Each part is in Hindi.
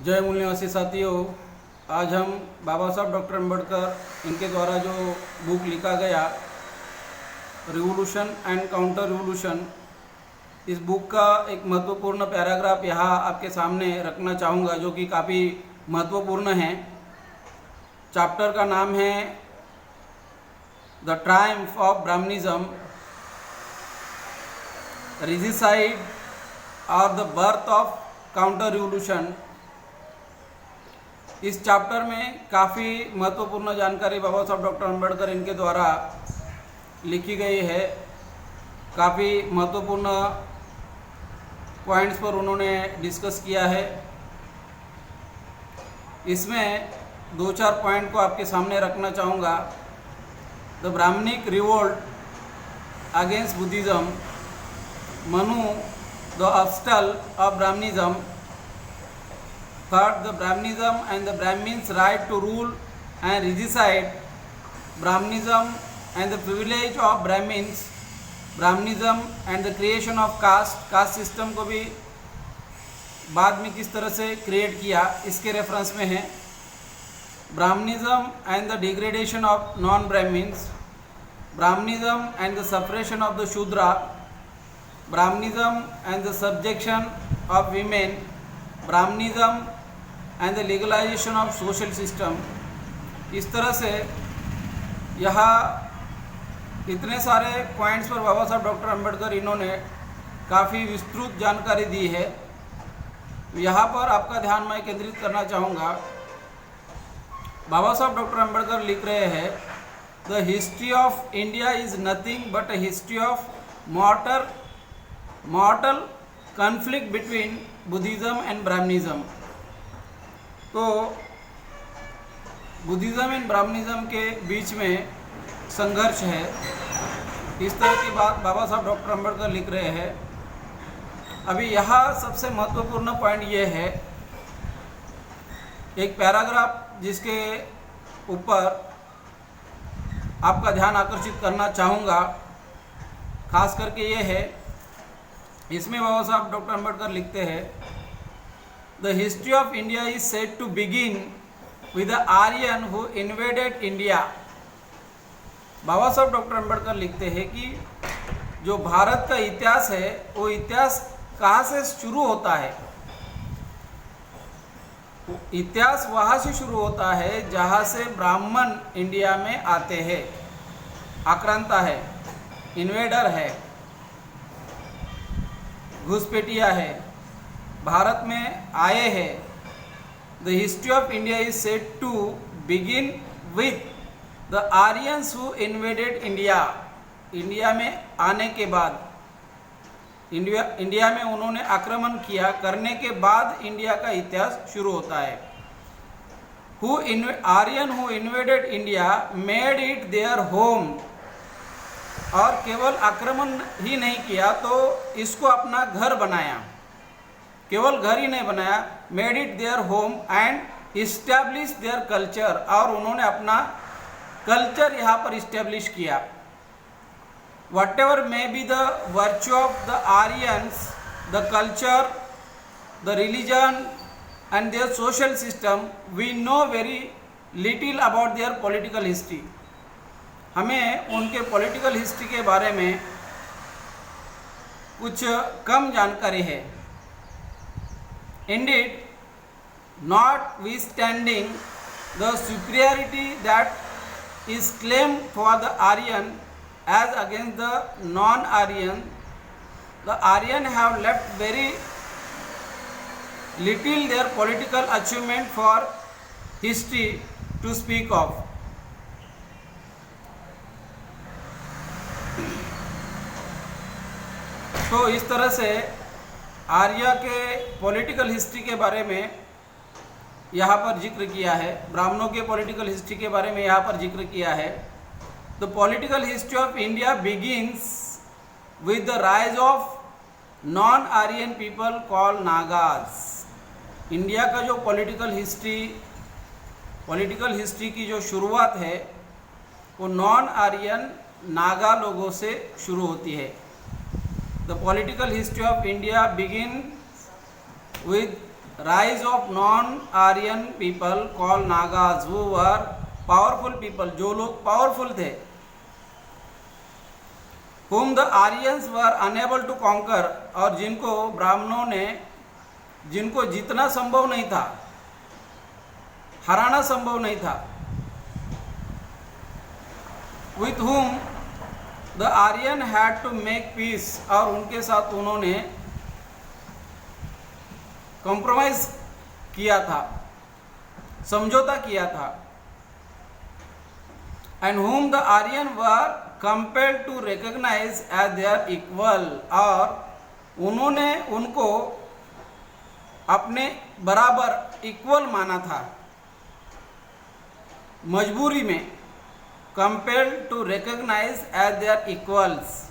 जय मूल निवासी साथियों, आज हम बाबा साहब डॉक्टर अम्बेडकर इनके द्वारा जो बुक लिखा गया रिवोल्यूशन एंड काउंटर रिवोल्यूशन, इस बुक का एक महत्वपूर्ण पैराग्राफ यहाँ आपके सामने रखना चाहूँगा जो कि काफ़ी महत्वपूर्ण है। चैप्टर का नाम है द ट्रायम्फ ऑफ ब्राह्मणिज्म, रिजिसाइड और the birth of counter revolution. इस चैप्टर में काफ़ी महत्वपूर्ण जानकारी बाबा साहब डॉक्टर अम्बेडकर इनके द्वारा लिखी गई है। काफ़ी महत्वपूर्ण पॉइंट्स पर उन्होंने डिस्कस किया है। इसमें दो चार पॉइंट को आपके सामने रखना चाहूँगा। The Brahmanic revolt against Buddhism, Manu the obstacle of Brahmanism, third the Brahmanism and the Brahmins' right to rule and regicide, Brahmanism and the privilege of Brahmins, Brahmanism and the creation of caste system को भी बाद में किस तरह से क्रिएट किया इसके रेफरेंस में है। Brahmanism and the degradation of non-Brahmins, Brahmanism and the suppression of the Shudra, Brahmanism and the subjection of women, Brahmanism and the legalisation of social system. इस तरह से यहाँ इतने सारे पॉइंट्स पर बाबा साहब डॉक्टर अम्बेडकर इन्होंने काफ़ी विस्तृत जानकारी दी है। यहाँ पर आपका ध्यान मैं केंद्रित करना चाहूँगा। बाबा साहब डॉक्टर अम्बेडकर लिख रहे हैं the history of India is nothing but a history of mortal conflict between Buddhism and Brahmanism. तो बुद्धिज़्म एंड ब्राह्मणिज्म के बीच में संघर्ष है। इस तरह की बात बाबा साहब डॉक्टर अम्बेडकर लिख रहे हैं। अभी यहाँ सबसे महत्वपूर्ण पॉइंट ये है, एक पैराग्राफ जिसके ऊपर आपका ध्यान आकर्षित करना चाहूँगा, खास करके ये है, इसमें बाबा साहब डॉक्टर अम्बेडकर लिखते हैं The history of India is said to begin with the Aryan who invaded India। बाबा साहब डॉक्टर अम्बेडकर लिखते हैं कि जो भारत का इतिहास है वो इतिहास कहाँ से शुरू होता है। इतिहास वहाँ से शुरू होता है जहाँ से ब्राह्मण इंडिया में आते हैं, आक्रांता है, इन्वेडर है, घुसपैठिया है, भारत में आए हैं। The history of India is said to begin with the Aryans who invaded India. India में आने के बाद, इंडिया में उन्होंने आक्रमण किया, करने के बाद इंडिया का इतिहास शुरू होता है। Aryan who invaded India made it their home. और केवल आक्रमण ही नहीं किया तो इसको अपना घर बनाया, केवल घर ही नहीं बनाया, made it their home and establish their culture. और उन्होंने अपना कल्चर यहाँ पर इस्टेब्लिश किया। Whatever may be the virtue of the Aryans, the culture, the religion and their social system, we know very little about their political history. हमें उनके पॉलिटिकल हिस्ट्री के बारे में कुछ कम जानकारी है। Indeed, notwithstanding the superiority that is claimed for the Aryan as against the non-Aryan, the Aryan have left very little their political achievement for history to speak of. तो इस तरह से आर्य के पॉलिटिकल हिस्ट्री के बारे में यहाँ पर जिक्र किया है, ब्राह्मणों के पॉलिटिकल हिस्ट्री के बारे में यहाँ पर जिक्र किया है। The political history of India begins with the rise of non Aryan people call Nagas. India का जो पॉलिटिकल हिस्ट्री की जो शुरुआत है वो नॉन आर्यन नागा लोगों से शुरू होती है। The political history of India begins with rise of non-Aryan people called Nagas who were powerful people, जो लोग powerful थे, whom the Aryans were unable to conquer, और जिनको ब्राह्मणों ने, जिनको जीतना संभव नहीं था, हराना संभव नहीं था, with whom the Aryan had to make peace, और उनके साथ उन्होंने कॉम्प्रोमाइज किया था, समझौता किया था, and whom the Aryan were compelled to recognize as their equal, और उन्होंने उनको अपने बराबर इक्वल माना था, मजबूरी में, compelled to recognize as their equals.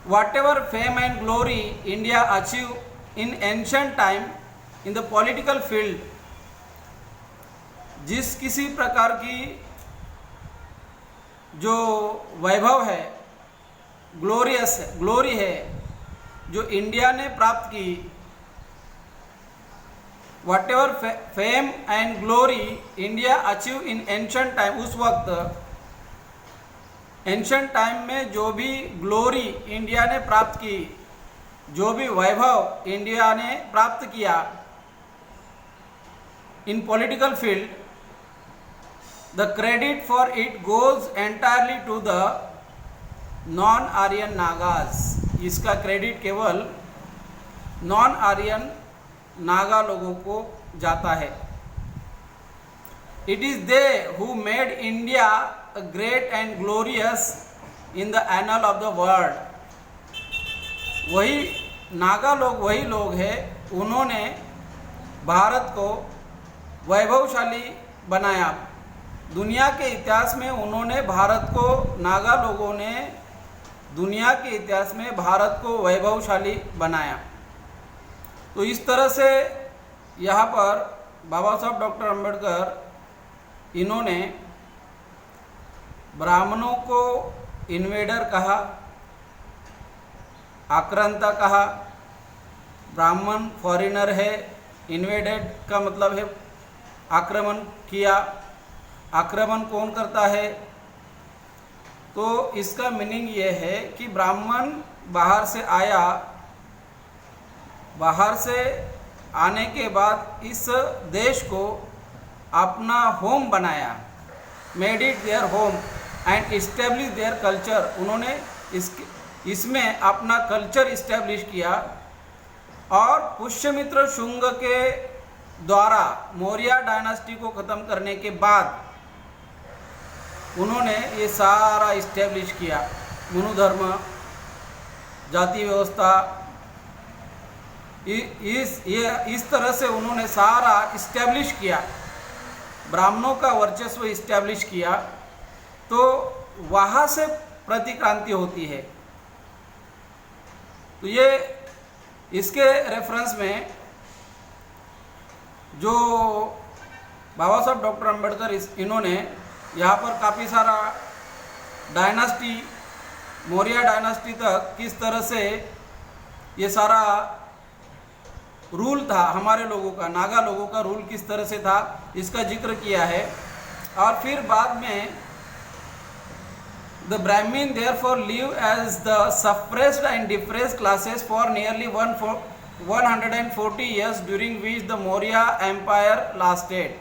Whatever fame and glory India achieved in ancient time in the political field, जिस किसी प्रकार की जो वैभव है, ग्लोरी है जो इंडिया ने प्राप्त की, what ever fame and glory India achieve in ancient time, उस वक्त एंशंट टाइम में जो भी ग्लोरी इंडिया ने प्राप्त की, जो भी वैभव इंडिया ने प्राप्त किया इन political field, the credit for it goes entirely to the non-Aryan Nagas. इसका क्रेडिट केवल non-Aryan नागा लोगों को जाता है. It is they who made India great and glorious in the annal of the world. वही नागा लोग वही लोग हैं, उन्होंने भारत को वैभवशाली बनाया. दुनिया के इतिहास में उन्होंने भारत को, नागा लोगों ने दुनिया के इतिहास में भारत को वैभवशाली बनाया. तो इस तरह से यहाँ पर बाबा साहब डॉक्टर अंबेडकर इन्होंने ब्राह्मणों को इन्वेडर कहा, आक्रांता कहा. ब्राह्मण फॉरेनर है, इन्वेडेड का मतलब है आक्रमण किया. आक्रमण कौन करता है? तो इसका मीनिंग ये है कि ब्राह्मण बाहर से आया, बाहर से आने के बाद इस देश को अपना होम बनाया, made it their home and establish their culture. उन्होंने इसमें अपना कल्चर इस्टेब्लिश किया. और पुष्यमित्र शुंग के द्वारा मौर्य डायनास्टी को ख़त्म करने के बाद उन्होंने ये सारा इस्टेब्लिश किया, मनुधर्म, जाति व्यवस्था, इस तरह से उन्होंने सारा इस्टेब्लिश किया, ब्राह्मणों का वर्चस्व इस्टेब्लिश किया. तो वहाँ से प्रतिक्रांति होती है. तो ये इसके रेफरेंस में जो बाबा साहब डॉक्टर अंबेडकर इन्होंने यहाँ पर काफ़ी सारा डायनास्टी, मौर्य डायनास्टी तक किस तरह से ये सारा रूल था हमारे लोगों का, नागा लोगों का रूल किस तरह से था, इसका जिक्र किया है. और फिर बाद में the Brahmin therefore live as the suppressed and depressed classes for nearly 140 years during which the Maurya empire lasted.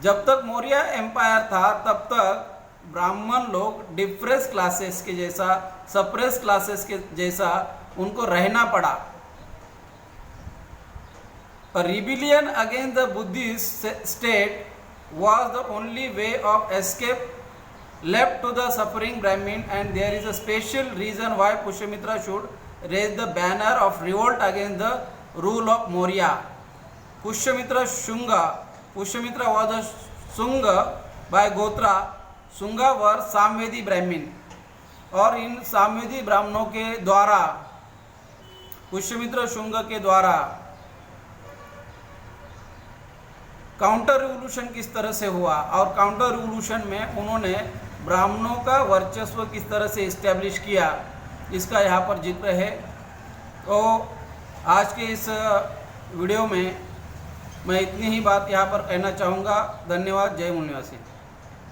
जब तक मौर्य एम्पायर था तब तक ब्राह्मण लोग डिप्रेस क्लासेस के जैसा, सप्रेस क्लासेस के जैसा उनको रहना पड़ा. A rebellion against the Buddhist state was the only way of escape left to the suffering Brahmin, and there is a special reason why Pushyamitra should raise the banner of revolt against the rule of Maurya. Pushyamitra Shunga. Pushyamitra was a Shunga by Gotra. Shunga were Samvedi ब्राह्मण, और इन सामवेदी ब्राह्मणों के द्वारा, पुष्यमित्र शुंग के द्वारा काउंटर रिवोल्यूशन किस तरह से हुआ, और काउंटर रिवोल्यूशन में उन्होंने ब्राह्मणों का वर्चस्व किस तरह से इस्टेब्लिश किया, इसका यहाँ पर जिक्र है. तो आज के इस वीडियो में मैं इतनी ही बात यहाँ पर कहना चाहूँगा। धन्यवाद। जय मूल निवासी।